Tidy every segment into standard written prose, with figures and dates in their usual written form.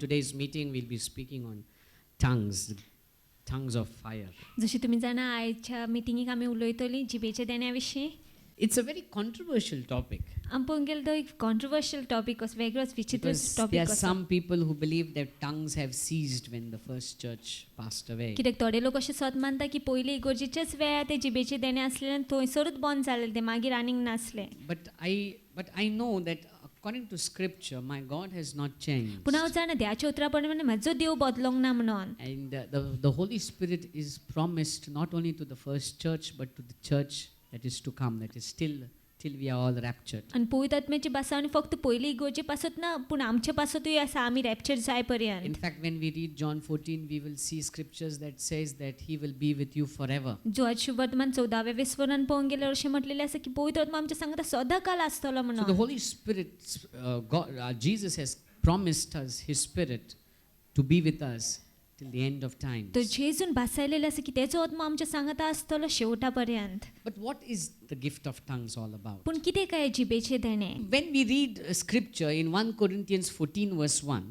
Today's meeting we'll be speaking on tongues, tongues of fire. जशी तुम्ही जाणा आयच्या मिटिंगेक आमी उलयतलीं जिबेच्या देण्या विशीं. It's a very controversial topic आमी पळोवंक गेलो तो एक कॉन्ट्रोवर्शियल टॉपिक असो वेगळोच विचित्र because there टॉपिक are असो. some people who believe that tongues have ceased when the first church passed away. कित्याक थोडे लोक अशें सत मानता की पयलीं इगोर्जेच्याच वेळार ते जिबेचे देणे आसले आनी थंयसरूच बंद जालेले ते मागीर आनीक नासले. But I know that according to scripture my God has not changed. पूण हांव जाणा देवाच्या उतरा प्रमाणे म्हजो देव बदलोंक ना म्हणून. And the Holy Spirit is promised not only to the first church but to the church that is to come, that is till we are all raptured. आनी पवित्र आत्म्याची बासावणी फक्त पयलीं इगोर्जे पासत ना पूण आमचे पासतूय आसा आमी रॅप्चर जाय In पर्यंत. fact, when we read John 14, we will see scriptures that says that he will be with you forever. जो आज शुभवर्तमान 14व्या विस्वरान पळोवंक गेल्यार अशें म्हटलेलें आसा की पवित्र आत्मा आमच्या सांगता सदांकाल आसतलो So the म्हणून. Holy Spirit, Jesus has promised us his Spirit to be with us till the end of time. तो जेजून भासायलेले आसा की तेजो आत्मा आमच्या सांगता आसतलो शेवटा पर्यंत. But what is the gift of tongues all about? पूण कितें काय जिबेचे देणे? When we read scripture in 1 Corinthians 14 verse 1,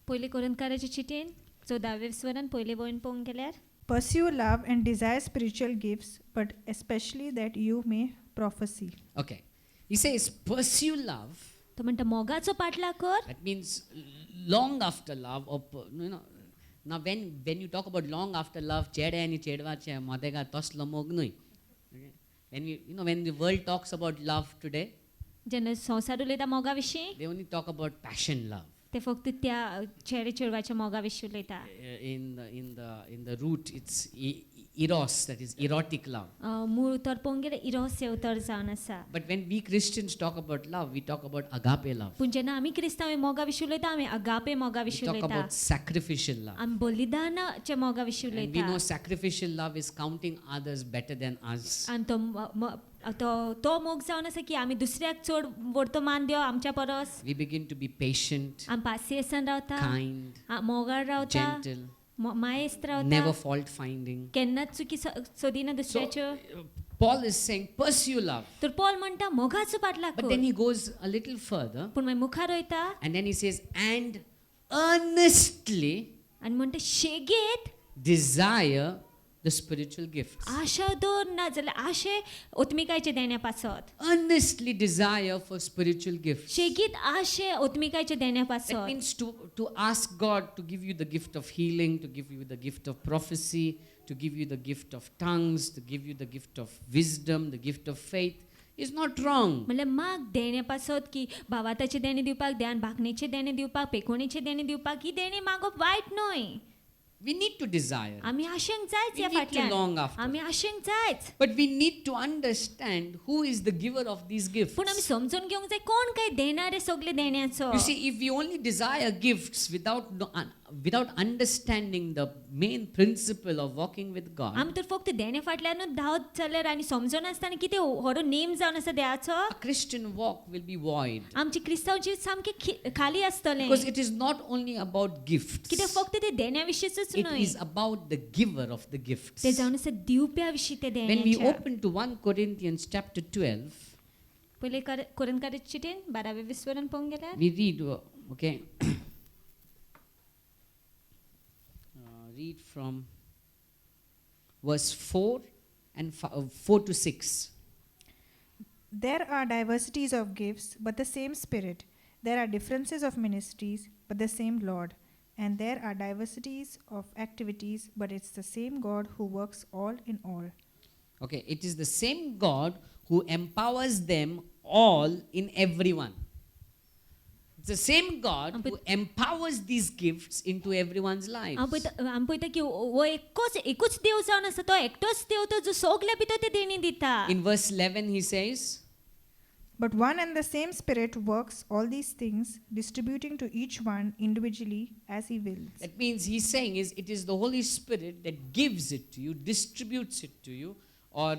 पयले कोरिंथकाराच्या चिठीन 14व्या विस्वरान पयले वळीन पळोवंक गेल्यार Pursue love and desire spiritual gifts, but especially that you may prophesy. okay, he says pursue love. तो म्हणटा मोगाचो पाटला कर. That means long after love, or now when you talk about long after love, chede ani chedvache madega toslo mog nui. When the world talks about love today, जेन्ना संवसार उलयता मोगा विशीं they only talk about passion love. ते फक्त त्या चेडे चेडवाच्या मोगा विशीं उलयता. In the root, it's eros, that is erotic love. मूळ उतर पळोवंक गेल्यार इरोस हे उतर जावन आसा. But when we Christians talk about love, we talk about agape love. पूण जेन्ना आमी क्रिस्तांव मोगा विशीं उलयता आमी अगापे मोगा We विशीं talk उलयता. about sacrificial love. आमी बलिदानाच्या मोगा विशीं And we उलयता. know sacrificial love is counting others better than us. आनी तो मोग जावन आसा की आमी दुसऱ्याक चड व्हडतो मान दिवप आमच्या परस. We begin to be patient, आमी पासियेसान रावता. kind, मोगाळ रावता. gentle, मायेस्त never रावता. fault finding. केन्नाच चुकी सोदिना So दुसऱ्याच्यो. Paul is saying pursue love. तर पॉल म्हणटा मोगाचो पाटला But कर. then he goes a little further पूण मागीर मुखार वयता and then he says, and earnestly आनी म्हणटा शेगेत desire the spiritual gifts. आशा दवर ना जाल्यार आशे ओत्मिकायचे देण्या पासत. Earnestly desire for spiritual gifts. शेगीत आशे ओत्मिकायचे देण्या That पासत. means to ask God to give you the gift of healing, to give you the gift of prophecy, to give you the gift of tongues, to give you the gift of wisdom, the gift of faith is not wrong. म्हणल्यार माग देणे पासत की भावाताचे देणे दिवपाक ध्यान भागणेचे देणे दिवपाक पेकोणेचे देणे दिवपाक ही देणे मागप वायट न्हय. We need to desire. आमी आशेंक जायच We या need to फाटल्यान. long after. आमी आशेंक जायच. But we need to understand who is the giver of these gifts. पूण आमी समजून घेवंक जाय कोण काय देणारे सगळे देण्याचो. You see, if we only desire gifts without understanding the main principle of walking with God, आमी तर फक्त देणे फाटल्यानूच धांवत जाल्यार आनी समजून आसतना कितें व्हडलो नेम जावन आसा देवाचो. a Christian walk will be void. आमचे क्रिस्तांव जीवन सामकें खाली आसतलें. Because it is not only about gifts. कित्याक फक्त ते देण्या विशींच It न्हय. is about the giver of the gifts. ते जावन आसा दिवप्या विशीं ते When we देण्याचे. open to 1 Corinthians chapter 12, पयले कोरिंथकाराच्या चिठीन 12व्या विस्वरान पळोवंक गेल्यार we read, okay, read from verse 4 and 4 to 6. There are diversities of gifts, but the same Spirit. There are differences of ministries, but the same Lord. And there are diversities of activities, but it's the same God who works all in all. Okay, it is the same God who empowers them all in everyone. It's the same God who empowers these gifts into everyone's lives. आमी पळयता की हो एकूच देव जावन आसा तो एकटोच देव तो जो सगल्या भितर ते देणी दिता. In verse 11 he says, But one and the same Spirit works all these things, distributing to each one individually as He wills. that means he's saying is it is the Holy Spirit that gives it to you, distributes it to you, or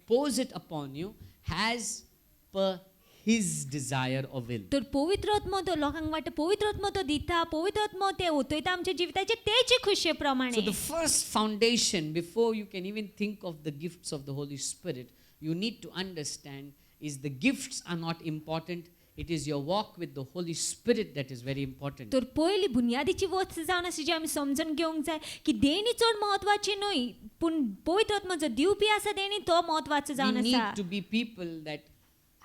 pours it upon you as per his desire or will. तर पवित्र आत्मा तो लोकांक वाटता पवित्र आत्मा तो दिता पवित्र आत्मा ते ओतयता आमच्या जिविताचे तेचे खुशे So प्रमाणे. the first foundation before you can even think of the gifts of the Holy Spirit, you need to understand is the gifts are not important, it is your walk with the Holy Spirit that is very important. तर पयली बुनयादीची वस्त जावन आसा जी आमी समजून घेवंक जाय की देणी चड महत्वाची न्हय पूण पवित्र आत्मा जो दिवपी आसा देणी तो महत्वाचो We जावन आसा need to be people that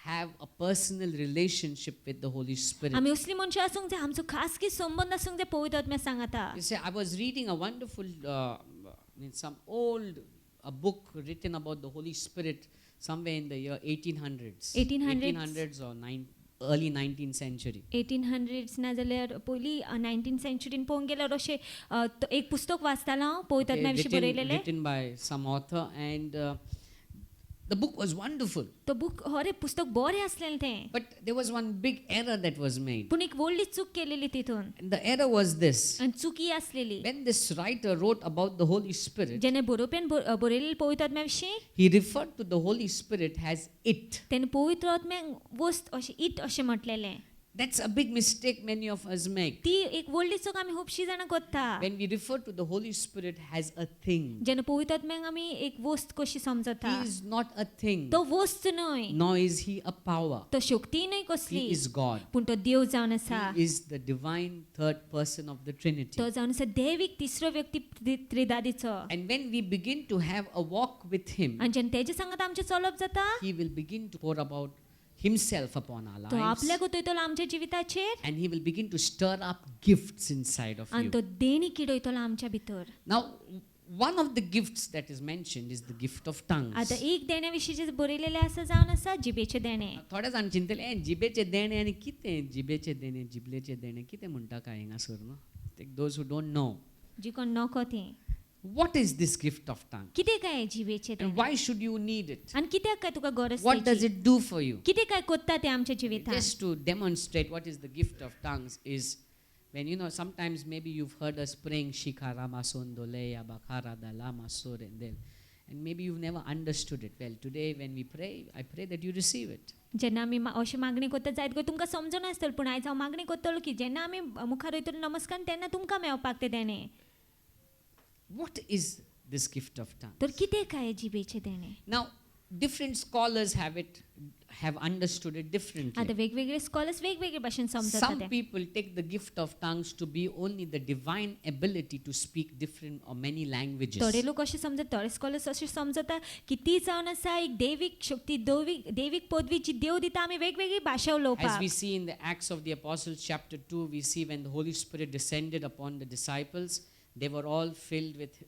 have a personal relationship with the Holy Spirit. आमी असली मनशां आसूंक जाय आमचो खासगी संबंध आसूंक जाय पवित्र आत्म्या सांगता You see, I was reading a wonderful, some old a book written about the Holy Spirit somewhere in the year 1800s. 1800s or early 19th century. 1800s नाजाल्यार पयली 19th सेंचुरीन पळोवंक गेल्यार अशें एक पुस्तक वाचतालो हांव पवित्र आत्म्या विशीं बरयलेलें Written by some author, and the book was wonderful. तो बूक हरे पुस्तक बरें आसलेलें तें But there was one big error that was made. पूण एक व्हडली चूक केलेली तितून And the error was this. आनी चूक ही आसलेली When this writer wrote about the Holy Spirit, जेणे बरोवप्यान बरयलेली पवित्र आत्म्या विशीं he referred to the Holy Spirit as it. तेणे पवित्र आत्म्याक वस्त अशें इट अशें म्हटलेलें That's a big mistake many of us make. ती एक व्हडली चूक आमी खुबशीं जाणां करता When we refer to the Holy Spirit as a thing, जेन्ना पवित्र आत्म्याक आमी एक वस्त कशी समजता he is not a thing, तो वस्त न्हय nor is he a power. तो शक्ती न्हय कसली He is God. पूण तो देव जावन आसा He is the divine third person of the Trinity. तो जावन आसा देवीक तिसरो व्यक्ती त्रिदादीचो And when we begin to have a walk with him, आनी जेन्ना तेजे सांगत आमचें चलप जाता he will begin to pour about himself upon our तो lives. आपल्या गुतयतलो आमच्या जिविताचेर And he will begin to stir up gifts inside of आनी you. तो देणी किडयतलो आमच्या भितर Now, one of the gifts that is mentioned is the gift of tongues. आतां एक देण्या विशीं जे बरयलेलें आसा जावन आसा जिबेचे देणे थोडे जाण चिंतले जिबेचे देणे आनी कितें जिबेचे देणे जिबलेचे देणे कितें म्हणटा काय हिंगासर न्हू दोज हू डोंट नो जी कोण नको तीं what is this gift of tongue कितें काय जिबेचे and देणे why should you need it? आनी कित्याक काय तुका गरज What does Techi? it do for you? कितें काय कोत्ता तें आमच्या जिवितांत Just to demonstrate what is the gift of tongues is when sometimes maybe you've heard us praying Shikara Masondoleya Bakara Dalama Sorendel, and maybe you've never understood it well. Today when we pray, I pray that you receive it. जेन्ना आमी अशी मागणी करता जायत गो तुमकां समजून आसतलो पूण आयज हांव मागणी करतलो की जेन्ना आमी मुखार वयतलो नमस्कार तेन्ना तुमकां मेळपाक ते देणे What is this gift of tongues? तर कितें काय जिबेचे देणे Now, different scholars have understood it differently. आतां वेगवेगळे स्कॉलर्स वेगवेगळे भाशेन समजता Some ते people take the gift of tongues to be only the divine ability to speak different or many languages. थोडे लोक अशें समजता थोडे स्कॉलर्स अशें समजता की ती जावन आसा एक देवीक शक्ती देवीक पदवी जी देव दिता आमी वेगवेगळी भाशा As उलोवपाक we see in the Acts of the Apostles chapter 2, we see when the Holy Spirit descended upon the disciples, they were all filled with,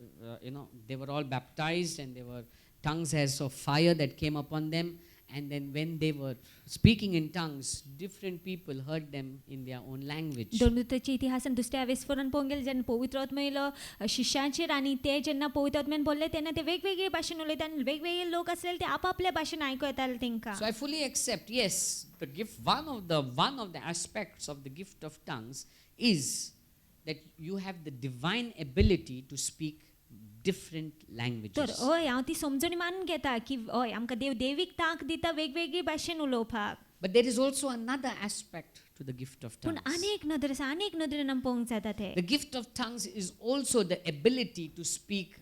they were all baptized and there were tongues as of fire that came upon them. And then when they were speaking in tongues, different people heard them in their own language. दोनदूताच्या इतिहासान दुसऱ्या वेस्फोरान पळोवंक गेले जेन्ना पवित्र आत्मा येयलो शिष्यांचेर आनी ते जेन्ना पवित्र आत्म्यान बोलले तेन्ना ते वेगवेगळे भाशेन उलयता आनी वेगवेगळे लोक आसलेले ते आपापल्या भाशेन आयकूं येताले तेंकां So I fully accept, yes, the gift, one of the aspects of the gift of tongues is that you have the divine ability to speak different तर languages. हय हांव ती समजणी मानून घेता की हय आमकां देव देवीक तांक दिता वेगवेगळी भाशेन उलोवपाक But there is also another aspect to the gift of पूण tongues. आनी एक नदर आसा आनी एक नदरेन आमी पळोवंक जाता ते The gift of tongues is also the ability to speak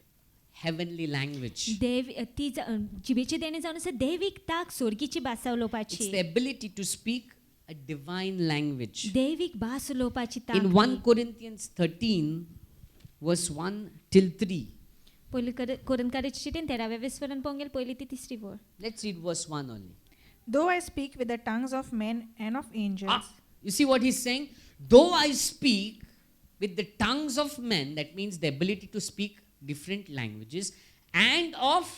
heavenly language. देव ती जिबेची देणी जावन आसा देवीक ताक स्वर्गीची भासा It's उलोवपाची the ability to speak a divine language. देवीक भास उलोवपाची In ताक 1 Corinthians 13, verse 1 till 3. पयली कोरिंथकाराची चिठीन 13व्या वेस्फोरान पळोवंक गेले पयली ती तिसरी वळ Let's read verse 1 only. Though I speak with the tongues of men and of angels, You see what he's saying? Though I speak with the tongues of men, that means the ability to speak different languages, and of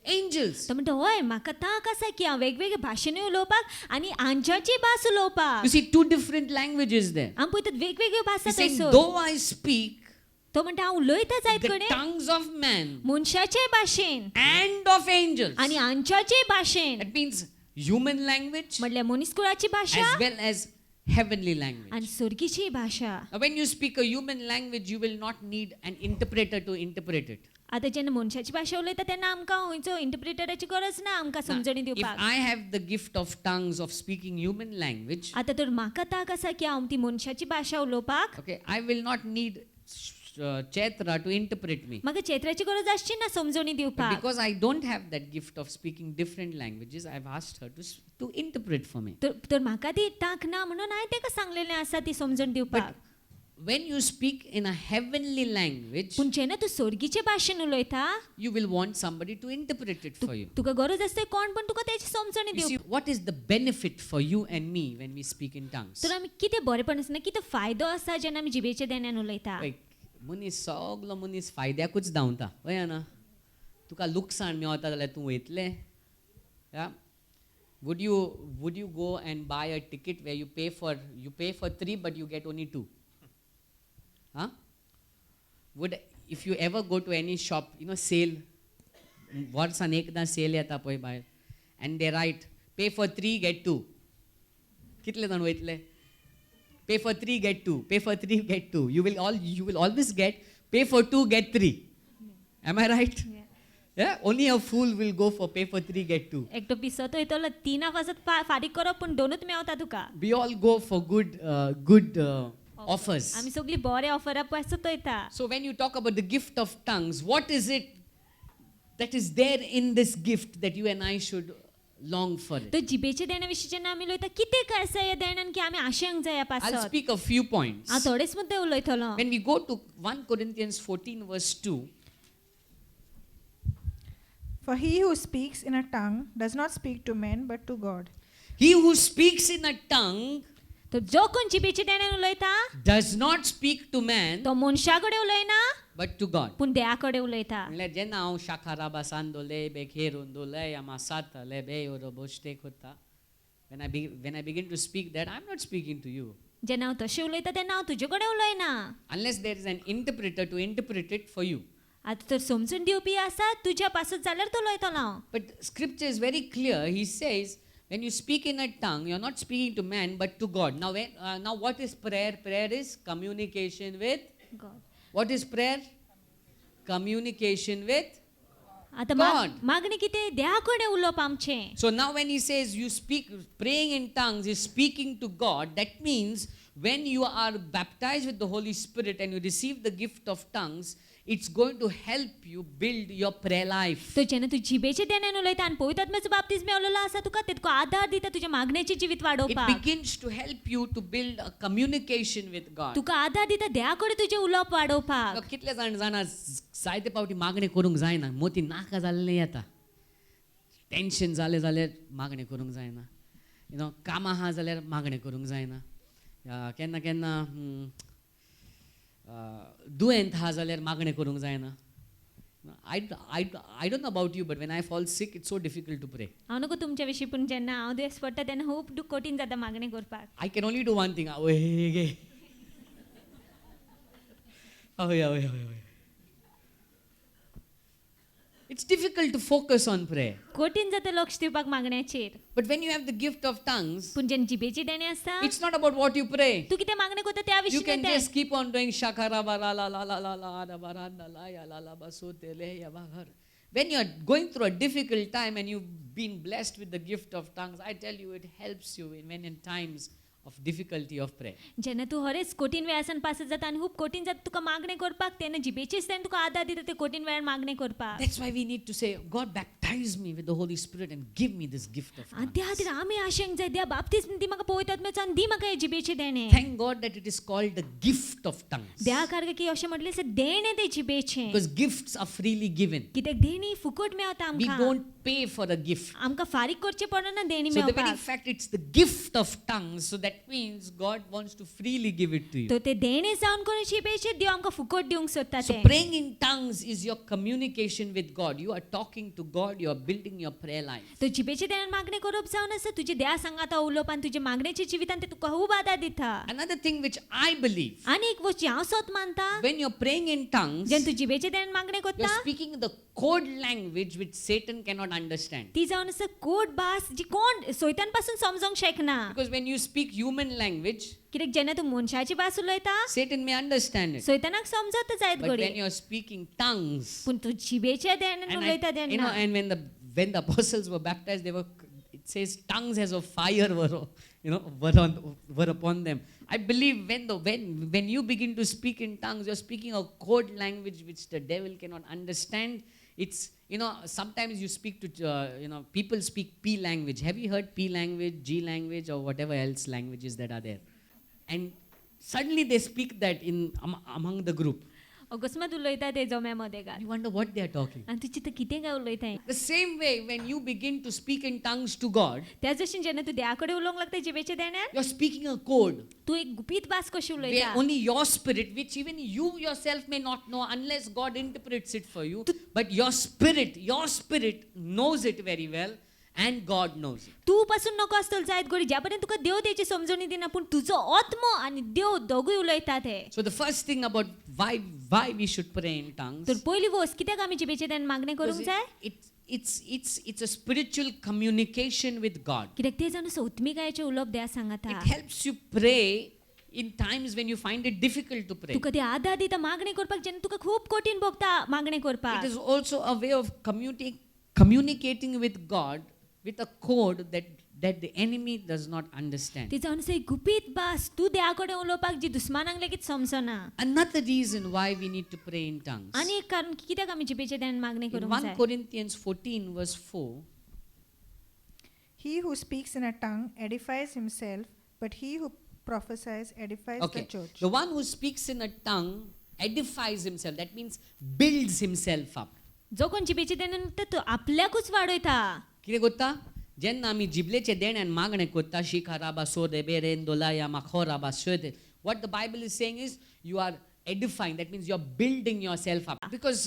angels. तो म्हणटा हय म्हाका ताक आसा की हांव वेगवेगळ्या भाशेनी उलोवपाक आनी आंजाची भास उलोवपाक You see two different languages there. आमी पळयतात वेगवेगळ्यो भासा He's saying, थंयसर though I speak तो म्हणटा हांव उलयता जायत the कडेन tongues of men मनशाचे भाशेन and of angels. आनी आंजाचे भाशेन That means human language म्हणल्यार मनीसकुळाची भाशा as well as heavenly language. आनी स्वर्गीची भाशा Now, when you speak a human language, you will not need an interpreter to interpret it. आतां जेन्ना मनशाची भाशा उलयता तेन्ना आमकां खंयचो इंटरप्रिटराची गरज ना आमकां समजणी If दिवपाक I have the gift of tongues of speaking human language, आतां तर म्हाका ताक आसा की हांव ती मनशाची भाशा उलोवपाक okay, I will not need Chaitra to interpret me. म्हाका चैत्राची गरज आसची ना समजोनी But दिवपाक. because I don't have that gift of speaking different languages, I've asked her to interpret for me. तर म्हाका ती टांक ना म्हणून हांवें ताका सांगलेलें आसा ती समजून But दिवपाक. when you speak in a heavenly language, पूण जेन्ना तूं सर्गीचे भाशेन उलयता you will want somebody to interpret it for you. तुका गरज आसता कोण पण तुका तेची समजणी You see, दिवपाक. what is the benefit for you and me when we speak in tongues? तर आमी कितें बरेपण आसना कितें फायदो आसा जेन्ना आमी जिबेच्या देण्यान उलयता. पळय, मनीस सगलो मनीस फायद्याकूच धांवता वय ना. तुका लुकसाण मेवता जाल्यार तूं वयतलें. Would you go and buy a ticket where you pay for 3 but you get only 2? Huh? If you ever go to any shop, sale, वर्सान एकदां सेल येता पळय भायर, and they write pay for 3 get 2. कितले जाण वयतले? Pay for 3 get 2. Pay for 3 get 2. You will always get pay for 2 get 3. Am I right? Yeah. Only a fool will go for pay for 3 get 2. एकटो पिसो तो येतलो 3 वाजत फारीक करप पूण 2च मेवता तुका. We all go for good offers. आमी सगळी बरे ऑफरा पासत Toyota. So when you talk about the gift of tongues, what is it that is there in this gift that you and I should long for it? तो जिबेच्या देण्या विशीं जेन्ना आमी उलयता कितें काय आसा ह्या देण्यान की आमी आशेंक जाय ह्या I'll पासत. speak a few points. हांव थोडेच मुद्दे उलयतलो. When we go to 1 Corinthians 14 verse 2, For he who speaks in a tongue does not speak to men but to God. he who speaks in a tongue तो जो कोण जिबेच्या देण्यान उलयता does not speak to man तो मनशा कडेन उलयना but to God. पूण देवा कडेन उलयता. म्हणल्यार जेन्ना हांव शाखाराबा सांदोले बे खेरुंदोले यामा सातले बे ओरो बोश्टे कोता, when I begin to speak that, I'm not speaking to you जेन्ना हांव तशें उलयता तेन्ना हांव तुजे कडेन उलयना. unless there is an interpreter to interpret it for you. आतां तर समजून दिवपी आसा तुज्या पासत जाल्यार तो उलयतलो हांव. But scripture is very clear. He says, when you speak in a tongue, you're not speaking to man but to God. Now what is prayer? Prayer is communication with God. what is prayer? Communication with आतां God. मागणी कितें देवा कडेन उलोवप आमचें. So now when he says you speak, praying in tongues is speaking to God, that means when you are baptized with the Holy Spirit and you receive the gift of tongues, it's going to help you build your prayer life. तो जेन्ना तूं जिबेच्या देण्यान उलयता आनी पवित्र आत्म्याचो बाप्तिस्म मेवलेलो आसा तुका ते तुका आदार दिता तुज्या मागणेचें जिवीत It वाडोवपाक. begins to help you to build a communication with God. तुका आदार दिता देवा कडेन तुजें उलोवप वाडोवपाक. कितले जाण जाणा जायते पावटी मागणी करूंक जायना, मोती नाका जाल्लें येता, टेन्शन जालें जाल्यार मागणी करूंक जायना, कामां आहा जाल्यार मागणी करूंक जायना, केन्ना केन्ना दुयेंत आहा जाल्यार मागणी करूंक जायना. I don't know about you, but when I fall sick, it's so difficult to pray. हांव नको तुमच्या विशीं पूण जेन्ना हांव दुयेंस पडटा तेन्ना खूब कठीण जाता मागणी करपाक. I can only do one thing. Away. It's difficult to focus on prayer. कठीण जाता लक्ष दिवपाक मागण्याचेर. But when you have the gift of tongues, पूण जेन्ना जिबेची देणी आसता it's not about what you pray. तूं कितें मागणी करता त्या You विशीं can तें. just keep on doing shakaraba la la la la la la da baranda la ya la la basotele ya bahar. When you're going through a difficult time and you've been blessed with the gift of tongues, I tell you, it helps you when in times of difficulty of prayer. जेन्ना तूं हरेच कठीण वेळासान पासत जाता आनी खूब कठीण जाता तुका मागणी करपाक तेन्ना जिबेचेच तेन्ना तुका आदार दिता ते कठीण वेळार मागणी करपाक. That's why we need to say, God, baptize me with the Holy Spirit and give me this gift of आनी tongues. त्या खातीर आमी आशेंक जाय देवा बाप्तिस्म दी म्हाका पवित्र आत्म्याचो आनी दी म्हाका हे जिबेचे देणे. Thank God that it is called the gift of tongues. देवा कारगा की अशें म्हटलें आसा देणे ते जिबेचे. Because gifts are freely given. कित्याक देणी फुकट मेवता We आमकां. don't pay for a gift. आमकां फारीक करचें पडना देणी So the very मेवपाक. fact it's the gift of tongues, so that means God wants to freely give it to you. तो ते देणे जावन करून जिबेचे देव आमकां फुकट दिवंक सोदता So ते. praying in tongues is your communication with God. You are talking to God, you are building your prayer life. तो जिबेचे देण्यान मागणी करप जावन आसा तुजे देवा सांगाता उलोवपान तुजे मागणेच्या जिवितान ते तुका खूब आदार दिता. Another thing which I believe, आनी एक गोष्ट हांव सोत मानता when you're praying in tongues, जेन्ना तूं जिबेचे देण्यान मागणी you're करता speaking the code language which Satan cannot understand. ती जावन आसा कोड भास जी कोण सोयतान पासून समजोंक शकना. Because when you speak human language, कित्याक जेन्ना तूं मनशाची भास उलयता Satan may understand it. सोयतानाक समजत जायत But when घडी. you're speaking tongues, पूण तूं जिबेच्या देण्यान and उलयता तेन्ना and when the apostles were baptized, it says tongues as of fire were upon them. I believe when you begin to speak in tongues, you're speaking a code language which the devil cannot understand. It's, sometimes you speak to, people speak P language. Have you heard P language, G language, or whatever else languages that are there? And suddenly they speak that among the group. अकस्मात उलयता ते जम्यामध्ये घाल You wonder what they are talking. आणि तू चिंता कितें काय उलयताय The same way, when you begin to speak in tongues to God, त्याच भशेन जेन्ना तू देवाकडे उलोवंक लागता जिबेच्या देण्यान you're speaking a code तू एक गुपीत भास कशी where उलयता only your spirit, which even you yourself may not know unless God interprets it for you, but your spirit knows it very well, and God knows it. तू पासून नको आसतलो जायत गोडी ज्यापर्यंत तुका देव तेची समजणी दिना पूण तुजो आत्मो आणि देव दोगूय उलयतात हे So the first thing about why we should pray in tongues, तर पहिली गोष्ट कित्याक आमी जिबेच्या देण्यान मागणें करूंक because जाय it's a spiritual communication with God. कित्याक ते जाणून सौत्मिकायेचे उलोवप देवा सांगता It helps you pray in times when you find it difficult to pray. तुका ते आदार दिता मागणें करपाक जेन्ना तुका खूब कठीण भोगता मागणें It करपाक is also a way of communicating with God with a code that the enemy does not understand. ते जावन एक गुपीत भास तू देवा कडेन उलोवपाक जी दुस्मानांक लेगीत समजना Another reason why we need to pray in tongues. आनी एक कारण कित्याक आमी जिबेच्या देण्यान मागणें In करूंक 1 जाय Corinthians 14 verse 4, He who speaks in a tongue edifies himself, but he who prophesies edifies the okay, church. the one who speaks in a tongue edifies himself. That means builds himself up. जो कोण जिबेच्या देण्यान उठता तो आपल्याकूच वाडयता कितें करता जेन्ना आमी जिबलेचे देण्यान मागणें करता शिखाराबा सोदे बेरेन दोलाया माखोराबा सोदे, what the Bible is saying is you are edifying. That means you are building yourself up, because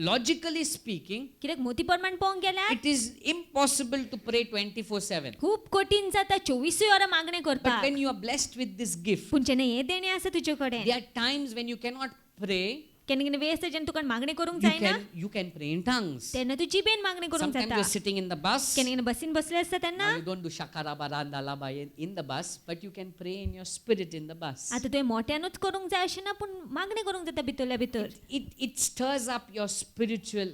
logically speaking, कित्याक मोती प्रमाण पळोवंक गेल्यार it is impossible to pray 24/7. खूब कठीण जाता 24 वरां मागणें But करपाक when you are blessed with this gift, पूण जेन्ना हे देणे आसा तुजे कडेन there are times when you cannot pray. केन्ना केन्ना वेळ आसता जेन्ना तुका मागणें करूंक You जायना can pray in tongues. तेन्ना तू जिबेन मागणें करूंक Sometimes जाता you're sitting in the bus. केन्ना केन्ना बसीन बसले आसता तेन्ना Now you don't do shakaraba randalaba in the bus, but you can pray in your spirit in the bus. आतां तुवें मोठ्यानूच करूंक जाय अशें ना पूण मागणें करूंक जाता भितरल्या भितर It stirs up your spiritual,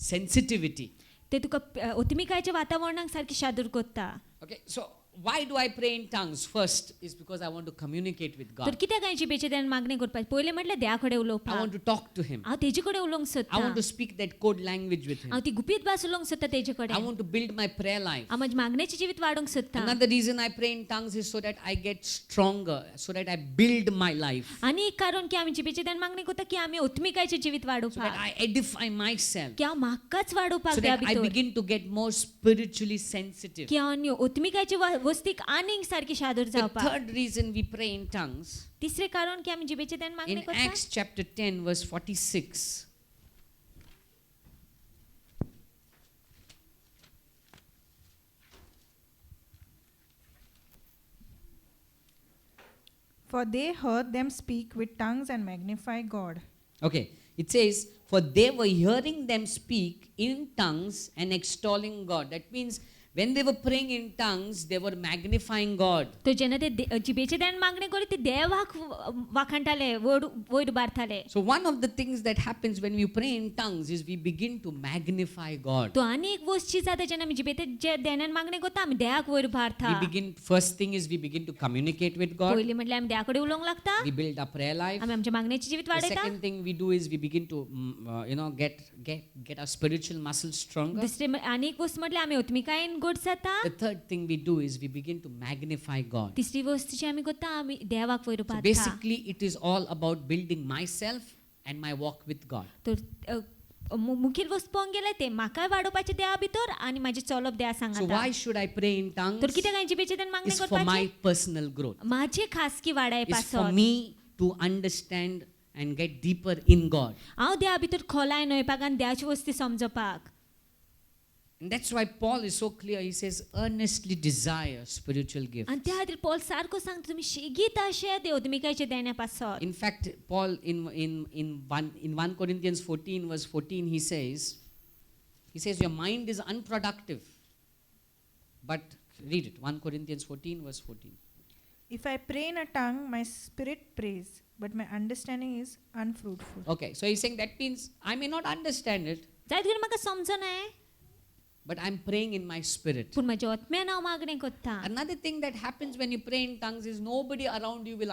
sensitivity. ते तुका ओतमिकायेच्या वातावरणाक सारकी शादूर करता Okay, so why do I pray in tongues? First is because I want to communicate with तर God. कित्याक हांवें जिबेचे देण्यान मागणें करपाक पयलें म्हटल्यार देवा कडेन I उलोवपाक want to talk to Him. हांव तेजे कडेन उलोवंक I सोदतां want to speak that code language with Him. हांव ती गुपीत भास उलोवंक सोदतां तेजे I कडेन want to build my prayer life. हांव म्हजें मागणेचें जिवीत वाडोवंक सोदतां Another reason I pray in tongues is so that I get stronger, so that I build my life, आनी एक कारण की आमी जिबेचे देण्यान मागणें करता की आमी ओतमिकायेचें जिवीत so that वाडोवपाक I edify myself, की हांव म्हाकाच वाडोवपाक so देवा that I भितर begin to get more spiritually sensitive. की हांव ओतमिकायेचे वस्तीक आनीक सारकी शादूर The जावपाक third reason we pray in tongues, तिसरें कारण की आमी जिबेचे देण्यान in मागणें करता Acts chapter 10 verse 46. For they heard them speak with tongues and magnify God. Okay, it says, for they were hearing them speak in tongues and extolling God. That means when they were praying in tongues, they were magnifying God. तो जेन्ना ते जिबेचे देण्यान मागणें करी ते देवाक वाखाणटाले वयर उबारताले So one of the things that happens when we pray in tongues is we begin to magnify God. तो आनी एक गोष्ट जाता जेन्ना आमी जिबेचे देण्यान मागणें करता आमी देवाक वयर उबारता First thing is we begin to communicate with God. पयलीं म्हटल्यार आमी देवा कडेन उलोवंक लागता We build our prayer life. आमी आमचें मागणेचें जिवीत The वाडयता second thing we do is we begin to, get our spiritual muscles stronger. दुसरें आनी एक गोष्ट म्हटल्यार आमी ओतमिकायेन घट जाता The third thing we do is we begin to magnify God. तिसरी गोष्ट जी आमी करता आमी देवाक वयर So उबारता basically, it is all about building myself and my walk with God. तर मुखेल वस्त पळोवंक गेल्यार ते म्हाकाय वाडोवपाचें देवा भितर आनी म्हाजें चलप देवा So सांगता why should I pray in tongues? तर कित्याक हांवें जिबेचे देण्यान मागणें It's for my करपाचें personal growth. म्हाजें खासगी वाडाय It's for पासत me to understand and get deeper in God. हांव देवा भितर खोलाय नोयपाक आनी देवाची वस्ती समजपाक And that's why Paul is so clear. He says, earnestly desire spiritual gifts. आनी त्या खातीर पॉल सारको सांगता तुमी शेगीत अशें देव ओतमिकायेचे देण्या पासत In fact, Paul in 1 Corinthians 14 verse 14 he says your mind is unproductive. But read it, 1 Corinthians 14 verse 14. If I pray in a tongue, my spirit prays, but my understanding is unfruitful. Okay, so he's saying that means I may not understand it, जायत करून म्हाका समजना but I'm praying in my spirit. पूण म्हज्या आत्म्यान हांव मागणें करतां. Another thing that happens when you pray in tongues is nobody around you will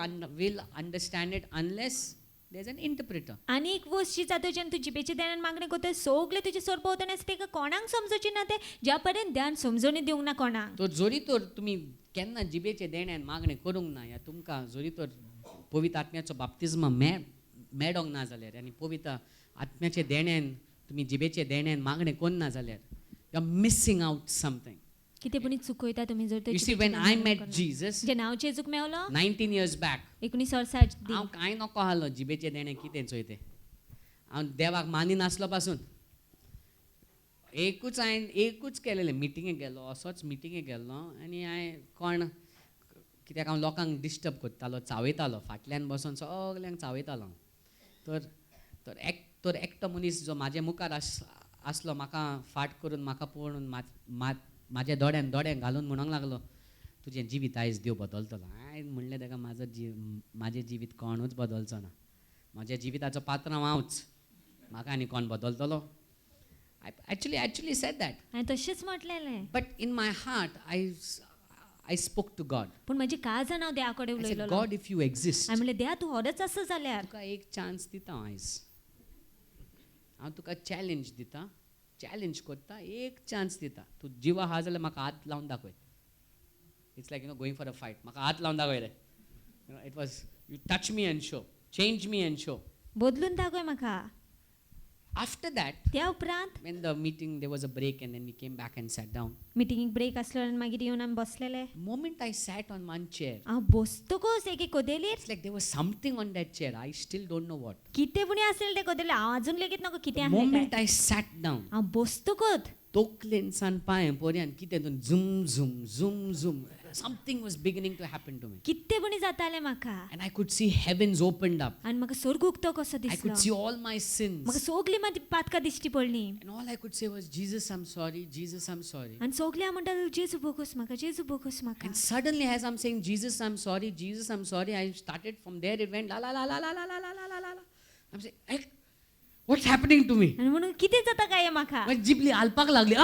understand it unless there's an interpreter. आनी एक वस्त जी जाता जेन्ना तूं जिबेच्या ध्यानान मागणें करता सगळे तुजे सोर भोंवतणी आसा तेका कोणाक समजोवची ना तें ज्या पर्यंत ध्यान समजोवणी दिवंक ना कोणाक. तो जोरी तर तुमी केन्ना जिबेचे देण्यान मागणें करूंक ना या तुमकां जोरी तर पवित्र आत्म्याचो बाप्तिस्म मेळोंक ना जाल्यार आनी पवित्र आत्म्याचे देण्यान तुमी जिबेचे देण्यान मागणें करना जाल्यार you are missing out something. कितें पूण चुकयता तुमी जर तर You see, when I met Jesus जेन्ना हांव जेजूक मेवलो 19 years back, 19 वर्सां हांव कांय नको आहलो जिबेचे देणे कितें चोय तें. हांव देवाक मानी नासलो पासून हांवें एकूच केलेलें मिटिंगेक गेलो असोच मिटिंगेक गेल्लो आनी हांवें कोण कित्याक हांव लोकांक डिस्टर्ब करतालो चावयतालो फाटल्यान बसून सगल्यांक चावयतालो हांव. तर एकटो मनीस जो म्हाजे मुखार आसलो म्हाका फाट करून म्हाका पळोवन म्हाज्या दोळ्यान घालून म्हणूंक लागलो तुजें जिवीत आयज देव बदलतलो. हांवें म्हणलें ताका म्हाजें जिवीत कोणूच बदलचो ना. म्हज्या जिविताचो पात्र हांवूच म्हाका आनी कोण बदलतलो. I actually said that. हांवें तशेंच म्हटलेलें. But in my heart, I spoke to God. पूण म्हजी काळजान हांव देवा कडेन I said, उलयलो. God, if you exist, हांवें म्हणलें देवा तूं होरच आसा जाल्यार तुका एक चान्स दिता आयज. हांव तुका चॅलेंज दिता, चॅलेंज करता, एक चान्स दिता. तूं जिवा आहा जाल्यार म्हाका हात लावन दाखय. It's like going for a fight. म्हाका हात लावन दाखय रे. It was you touch me and show, change me and show. बदलून दाखय म्हाका. After that, त्या उपरांत when the meeting, there was a break and then we came back and sat down. मिटिंगेक ब्रेक आसलो आनी मागीर येवन आमी बसलेले. Moment I sat on one chair, हांव बसतकच एक कदेलीर it's like there was something on that chair. I still don't know what. कितें पुणी आसलें तें कदेलीर हांव अजून लेगीत नका कितें The आसलें moment काय. I sat down, हांव बसतकच तोकलेन सान पांय पर्यंत कितें दोन झूम something was beginning to happen to me. कितें पुणी जातालें म्हाका. And I could see heavens opened up. आनी म्हाका स्वर्ग उक्तो कसो I दिसलो. could see all my sins. म्हाका सगलीं म्हाजी पातकां दिश्टी पडलीं. And all I could say was, Jesus, I'm sorry. Jesus, I'm sorry. आनी सगलीं हांव म्हणटालो जेजू बोगूस म्हाका, जेजू बोगूस म्हाका. And suddenly, as I'm saying, Jesus, I'm sorry. Jesus, I'm sorry, I started from there. It went la la la la la la la la la la la. I'm saying, hey, what's happening to me? आनी म्हणून कितें जाता काय म्हाका. My Ghibli हालपाक लागली.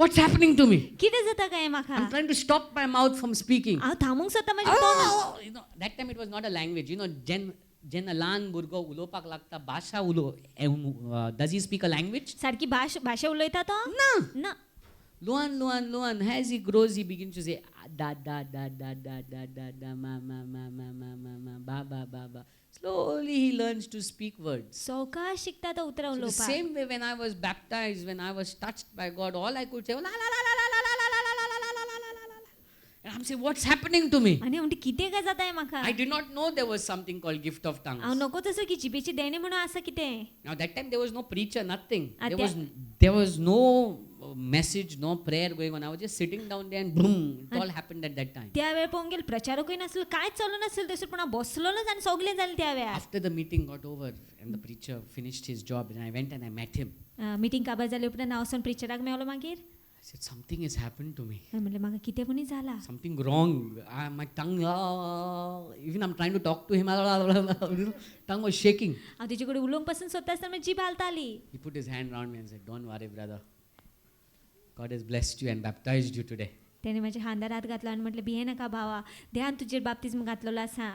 What's happening to me? कितें जाता काय म्हाका. I'm trying to stop my mouth from speaking. हांव थांबूंक सोदता म्हाज्या तोंडाक. You know, that time it was not a language. You know, जेन्ना ल्हान भुरगो उलोवपाक लागता भाशा does he speak a language? सारकी भाशा उलयता तो? ना. Luan, as he grows, he begins to say da ma ba. Slowly he learns to speak words. सवकाश शिकता तो उतरां So the उलोवपाक. same way when I was baptized, when I was touched by God, all I could say was la la la la la la la la la la la la la. And I'm saying, what's happening to me? आनी म्हणटा कितें काय जाताय म्हाका. I did not know there was something called gift of tongues. हांव नको तसो की जिबेची देणे म्हणून आसा कितें. Now that time there was no preacher, nothing. At There was no message, no prayer going on. I was just sitting down there and boom, it all happened at that time. त्या वेळ पळोवंक गेल प्रचारकूय नासलो कांयच चलू नासलो थंयसर पूण हांव बसलोच आनी सगलें जालें त्या वेळार. After the meeting got over and the preacher finished his job and I went and I met him. Meeting काबार जाले उपरांत हांव वचून प्रिचराक मेवलो मागीर. I said, something has happened to me. हांवें म्हणलें म्हाका कितें पूण जाला. Something wrong. My tongue, even I'm trying to talk to him, tongue was shaking. हांव तेजे कडेन उलोवंक पासून सोदता आसतना म्हजी जीब हालताली. He put his hand around me and said, don't worry, brother. God has blessed you and baptized you today. तेणे म्हाज्या खांदार हात घातलो आनी म्हटलें भिये नाका भावा देवान तुजेर बाप्तिस्म घातलेलो आसा.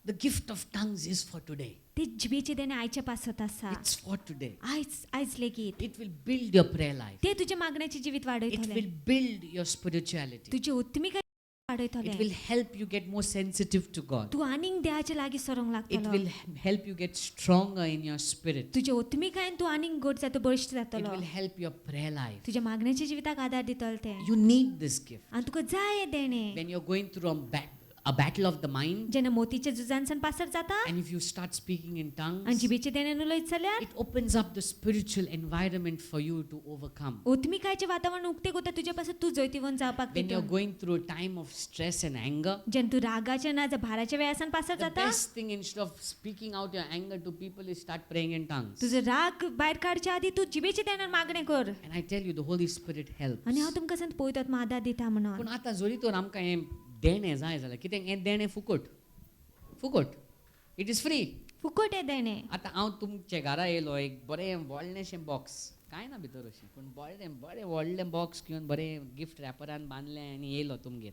The gift of tongues is for today. ते जिबेचे देणे आयच्या पासत आसा. It's for today. आयज लेगीत. It will build your prayer life. ते तुजे मागण्याचे जिवीत It वाडयतले. will build your spirituality. तुजे उत्मिकाय वाडयतले. It will help you get more sensitive to God. तू आनीक देवाच्या लागीं सरोंक It लागतलो. will help you get stronger in your spirit. तुजे उत्मिकायेन तू आनीक गोड जाता बळिश्ट It जातलो. will help your prayer life. तुज्या मागण्याच्या जिविताक आदार दितले ते. You need this gift. आनी तुका जाय हें देणे. When you're going through a battle of the mind, जेन्ना मोतीच्या झुजांसान पासर जाता and if you start speaking in आनी tongues, जिबेचे देण्यान उलयत जाल्यार it opens up the spiritual environment for you to overcome. उत्मिकायेचें वातावरण उक्ते करता तुज्या पासून तू जैतिवन जावपाक When you're तितून. going through a time of stress and anger, जेन्ना तू रागाच्या ना भाराच्या वेळासान पासर the जाता best thing instead of speaking out your anger to people is start praying in tongues. तुजो राग भायर काडच्या आदी तू जिबेच्या देण्यान मागणें कर. And I tell you, the Holy Spirit helps. आनी हांव तुमकां सांगता पळयतात आदार दिता म्हणून. पूण आतां जोरी तर आमकां हें देणें जाय जाल्यार कितें हें देणें फुकट इट इज फ्री. फुकट हें देणें. आतां हांव तुमचे घरा येयलो एक बरें व्हडलेंशें बॉक्स काय ना भितर अशी पूण बरें व्हडलें बॉक्स घेवन बरें गिफ्ट रॅपरान बांदलें आनी येयलो तुमगेर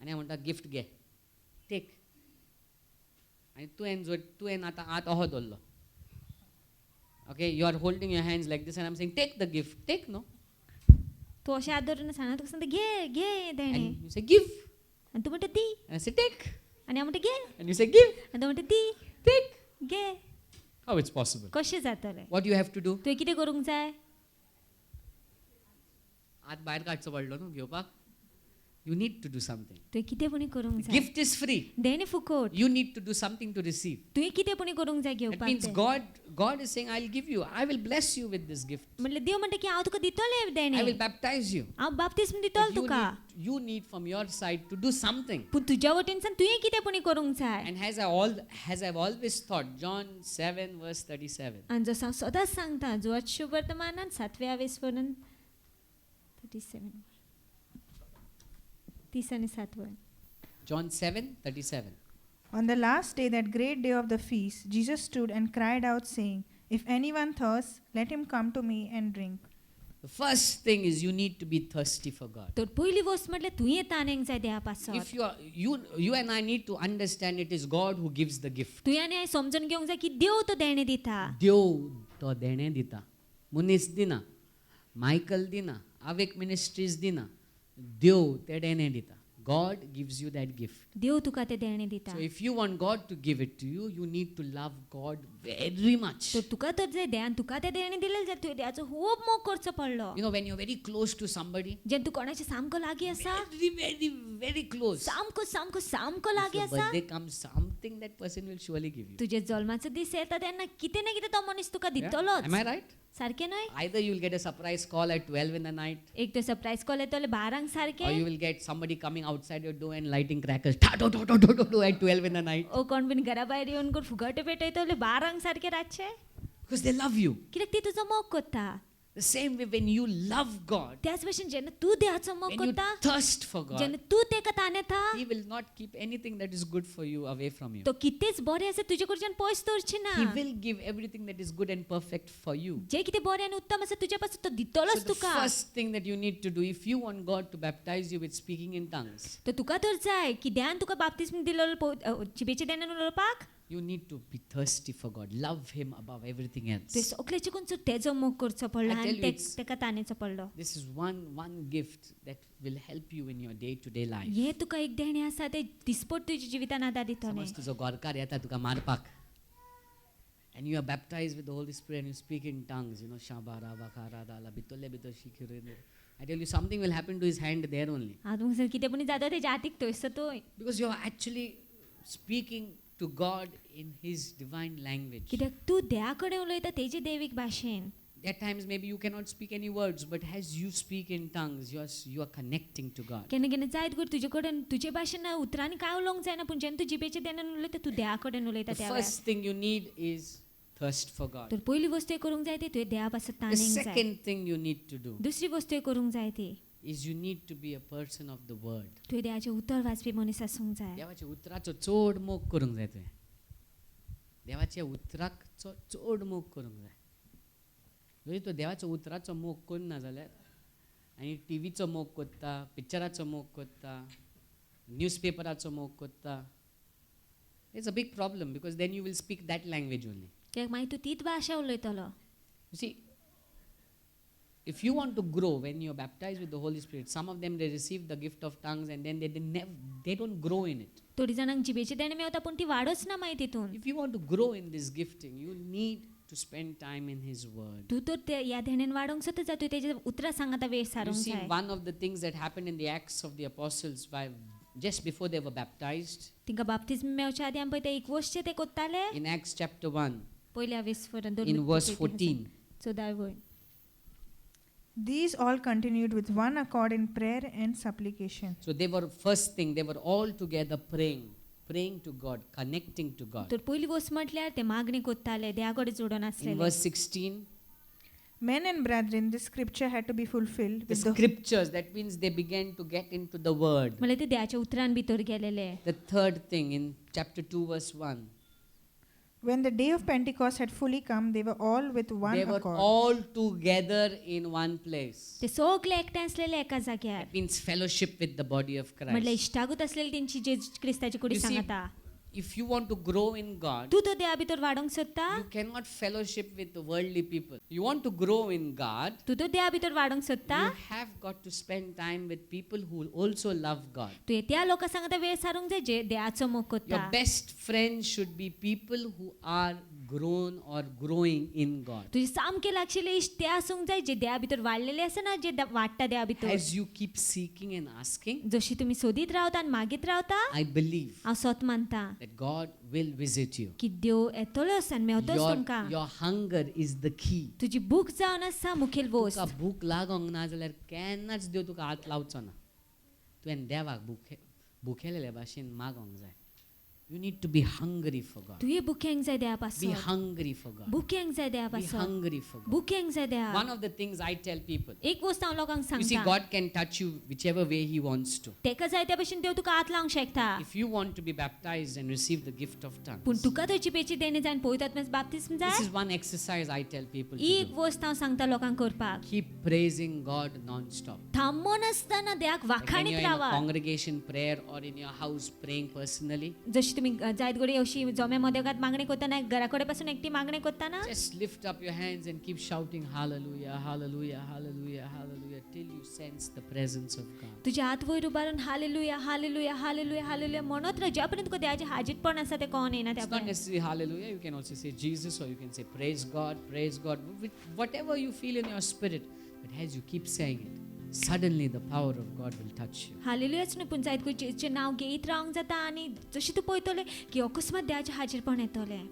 आनी हांव म्हणटा गिफ्ट घे टेक आनी तुवें आतां आत अहो दवरलो okay you are holding your hands like this and I am saying take the gift take no तू अशें हात धरून सांगना तुका सांगता घे घे देणे एंड यू से गिव आनी तू म्हणटा दी एंड आई से टेक आनी हांव म्हणटा घे एंड यू से गिव आनी तू म्हणटा दी टेक घे हाउ इट्स पॉसिबल कशें जातलें what you have to do तुवें कितें करूंक जाय हात भायर काडचो पडलो न्हू घेवपाक you need to do something तुवें कितेंपणी करूंक जाय गिफ्ट इज फ्री देणे फुकट you need to do something to receive. तुवें कितेंपणी करूंक जाय That घेवपाक means तें. God is saying, I'll give you, I will bless you with this gift. म्हणल्यार देव म्हणटा की हांव तुका दितलें I देणे will baptize you. हांव बाप्तिस्म But दितलो तुका you need from your side to do something. पूण तुज्या वटेनसान तुवें कितेंपणी करूंक जाय And as I've always thought, John 7 verse 37. आनी जसो हांव सदांच सांगता जुवात शुभ वर्तमानांत 7व्या वेसवरून 37 30 आनी 7 John 7:37. On the last day, that great day of the feast, Jesus stood and cried out, saying, If anyone thirsts, let him come to me and drink. The first thing is you need to be thirsty for God. तर पयली वस्त म्हटल्यार तुवें तानेंक जाय देवा If पासत you and I need to understand it is God who gives the gift. तुवें आनी हांवें समजून घेवंक जाय की देव तो देणे दिता देव तो देणे दिता मनीस दिना मायकल दिना आवेक मिनिस्ट्रीज दिना देव ते देणे दिता God gives you that gift. देव तुका ते देणे दिता So if you want God to give it to you, you need to love God very much. तर तुका तर जाय देवान तुका ते देणे दिलेले जाल्यार तुवें देवाचो खूब मोग करचो पडलो You know, when you're very close to somebody, जेन्ना तूं कोणाचे सामको लागीं आसा very close. सामको सामको सामको If लागीं your आसा birthday comes, something that person will surely give you. तुजे जल्माचो दीस येता तेन्ना कितें ना कितें तो मनीस तुका Yeah? दितलोच Am I right? सारकें न्हय Either you'll get a surprise call at 12 in the night, एक तो सरप्राईज कॉल येतो 12 or सारकें you will get somebody coming outside your door and lighting crackers ta do do do do do do at 12 in the night ओ कोण been घरा भायर येवन कोण फुगटे पेटयतो 12 सारकें रातचे because they love you. कित्याक ती तुजो मोग करता The same way when you love God, त्याच भशेन जेन्ना तूं देवाचो मोग when you करता thirst for God, जेन्ना तूं तेका ताणेता He will not keep anything that is good for you away from you. तो कितेंच बरें आसा तुजे कडच्यान पयस दवरची ना He will give everything that is good and perfect for you. जे कितें बरें आनी उत्तम आसा तुजे पासून तो So दितलोच the तुका first thing that you need to do, if you want God to baptize you with speaking in tongues, तो तुका तर जाय की देवान तुका बाप्तिस्म दिलो जिबेचे देण्यान उलोवपाक you need to be thirsty for God. Love Him above everything ते else. सगळ्याचे कोण तेजो मोग करचो पडलो I tell आनी you, it's- तेका ताणेचो पडलो This is one gift that will help you in your day-to-day life. हे तुका एक देणे आसा ते दिसपट तुज्या जिवितान आदार दितले समज तुजो गोरकार येता तुका मारपाक and you are baptized with the Holy Spirit and you speak in tongues, you know, shabara vakara dala bitole bitoshi kirene. I tell you, something will happen to his hand there only, हांव तुमकां सांगता, कितें पण जाता तेच्या हातीक थंयसर थंय because you are actually speaking to God in His divine language. कित्याक तूं देवा कडेन उलयता तेजी देवीक भाशेन At times maybe you cannot speak any words, but as you speak in tongues, you are connecting to God. केन्ना केन्ना जायत कर तुजे कडेन तुजे भाशेन उतरांनी कांय उलोवंक जायना पूण जेन्ना तूं जिबेचे देण्यान उलयता तूं देवा कडेन उलयता The त्या first thing you need is thirst for God. तर पयली वस्त हे करूंक जाय ती तुवें देवा पासत The ताणेंक जाय second thing you need to do दुसरी वस्त हे करूंक जाय ती is you need to be a person of the word. तुवें देवाचे उतर वाचपी मनीस आसूंक जाय देवाच्या उतराचो चड मोग करूंक जाय तुवें देवाच्या उतराक चड मोग करूंक जाय जरी तूं देवाच्या उतराचो मोग करना जाल्यार आनी टिवीचो मोग करता पिक्चराचो मोग करता न्यूजपेपराचो मोग करता it's a big problem because then you will speak that language only कित्याक मागीर तूं तीच भाशा उलयतलो You see, if you want to grow when you're baptized with the Holy Spirit, some of them they receive the gift of tongues and then they don't grow in it. थोडी जाणांक जिबेचे देणे मेवता पूण ती वाडच ना मागीर तितून If you want to grow in this gifting, you need to spend time in His Word. तूं तर ते ह्या देण्यान वाडोंक सोदता जाल्यार तुवें तेजे उतरां सांगाता वेळ You सारूंक see, जाय one of the things that happened in the Acts of the Apostles, just before they were baptized, तिंका बाप्तिस्म मेवच्या आदी आमी पळय ते एक वर्ष ते कोत्ताले in Acts chapter 1, पयल्या वेसवरान in verse 14, 14 These all continued with one accord in prayer and supplication. so they were, first thing, they were all together praying to God, connecting to God. तर पयली वस्त म्हटल्यार ते मागणी कोत्ताले देवा कडेन जोडून In आसलेले verse 16, Men and brethren, this scripture had to be fulfilled the with the scriptures, that means they began to get into the Word. म्हळ्यार ते देवाच्या उतरान भितर गेलेले The third thing in chapter 2 verse 1, When the day of Pentecost had fully come, they were all with one They were accord. all together in one place. ते सगळे एकठांय असलेले एका जाग्यार That means fellowship with the body of म्हटल्यार Christ. इश्टागूत असलेली तेंची जे क्रिस्ताची कुडी You see, सांगता if you want to grow in God, तू तो देवा भितर वाडोंक सोदता you cannot fellowship with the worldly people. You want to grow in God, तू तो देवा भितर वाडोंक सोदता you have got to spend time with people who also love God. तू त्या लोकां सांगता वेळ सारूंक जाय जे देवाचो मोग Your कोत्ता best friends should be people who are grown or growing in God. तुजे सामके लागशिल्ले इश्ट ते आसूंक जाय जे देवा भितर वाडलेले आसा ना जे वाडटा देवा भितर As you keep seeking and asking, जशी तुम्ही सोदीत रावता आनी मागीत रावता I believe हांव स्वत मानता that God will visit you. की देव येतलोच आनी मेवतोच तुमकां Your hunger is the key. तुजी भूक जावन आसा मुखेल वोस्त तुका भूक लागोंक ना जाल्यार केन्नाच देव तुका हात लावचो ना तुवें देवाक भुकेलेल्या भाशेन मागोंक जाय. You need to be hungry for God. तुये भुकेंक जाय देवा Be पासून hungry for God. भुकेंक जाय देवा Be पासून hungry for God. भुकेंक जाय देवा One of the things I tell people, एक वस्त हांव लोकांक you see, सांगता God can touch you whichever way He wants to. तेका जाय त्या भशेन देव तुका हात लावंक शकता If you want to be baptized and receive the gift of पूण tongues, तुका थंयची पेची देणे जाय पवित्र आत्म्याचो बाप्तिस्म जाय this is one exercise I tell people he to एक do. वस्त हांव सांगता लोकांक करपाक Keep praising God non-stop. थांबून आसतना देवाक Like when वाखाणीत you're in a Rawa congregation prayer or in your house praying personally, जशी तुम्ही जायत घडी अशी जम्या मदेगात मागणी करतना घरा कडेन पासून एकटी मागणी करतना just lift up your hands and keep shouting hallelujah, hallelujah, hallelujah, hallelujah till you sense the presence of God. तुझे हात वयर उबारून हालेलुया हालेलुया हालेलुया हालेलुया म्हणत राह ज्या पर्यंत तुका देवाचे हाजीरपण आसा ते कोण येना त्या It's not पर्यंत necessarily hallelujah, you can also say Jesus or you can say praise God, with whatever you feel in your spirit. But as you keep saying it, suddenly the power of God will touch you. हालेलुयाच न्हू पूण जायत गोंयचें नांव घेयत रावंक जाता आनी जशें तूं पळयतलें की अकस्मात देवाचें हाजीरपण येतलें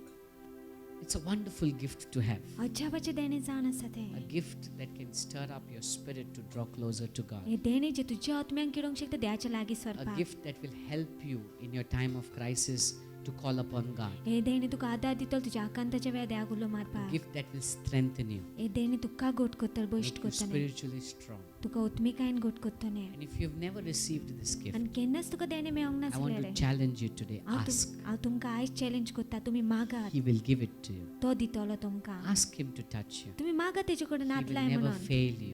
It's a wonderful gift to have. अजापाचें देणें जावन आसा तें A gift that can stir up your spirit to draw closer to God. हें देणें जें तुज्या आत्म्यांक किडोवंक शकता देवाच्या लागीं A सरपाक gift that will help you in your time of crisis to call upon God. हें देणें तुका आदार दितलो तुज्या आकांताच्या वेळार देवाक उलो A मारपाक gift that will strengthen you, हें देणें तुका घट करतलें बश्ट make you करतलें spiritually strong. तुका उत्मिकायेन घट करतलें And if you've never received this gift, आनी केन्नाच तुका देणें मेळोंक I want नासलें to challenge you today. Ask. हांव तुमकां आयज चॅलेंज करता तुमी मागात He will give it to you. तो दितलो तुमकां Ask Him to touch you. तुमी मागात तेजे कडेन He हात will लाय never म्हणून fail you.